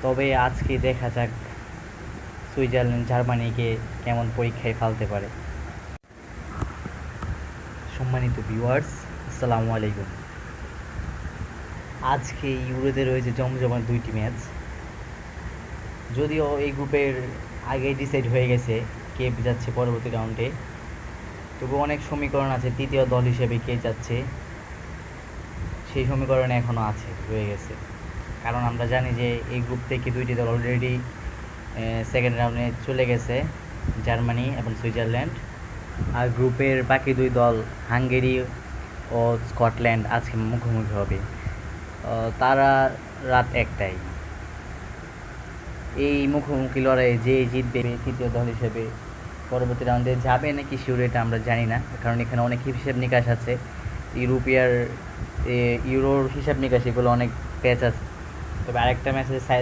তবে আজকে দেখা যাক সুইজারল্যান্ড জার্মানিকে কেমন পরীক্ষায় ফেলতে পারে। সম্মানিত ভিউয়ার্স, আসসালামু আলাইকুম। আজকে ইউরোতে রয়েছে জমজমাট দুইটি ম্যাচ। যদিও এই গ্রুপের আগেই ডিসাইড হয়ে গেছে কে যাচ্ছে পরবর্তী রাউন্ডে, তবু অনেক সমীকরণ আছে তৃতীয় দল হিসেবে কে যাচ্ছে, সেই সমীকরণ এখনও আছে, রয়ে গেছে। কারণ আমরা জানি যে এই গ্রুপ থেকে দুইটি দল অলরেডি সেকেন্ড রাউন্ডে চলে গেছে, জার্মানি এবং সুইজারল্যান্ড। আর গ্রুপের বাকি দুই দল হাঙ্গেরি ও স্কটল্যান্ড আজকে মুখোমুখি হবে। তারা রাত 1টায়। এই মুখোমুখি লড়াইয়ে যে জিতবে তৃতীয় দল হিসেবে পরবর্তী রাউন্ডে যাবে নাকি শিওর এটা আমরা জানি না, কারণ এখানে অনেক হিসাব নিকাশ আছে। ইউরোপিয়ার ইউরোর হিসাব নিকাশ, এগুলো অনেক প্যাচ আছে। তবে আরেকটা ম্যাচ আছে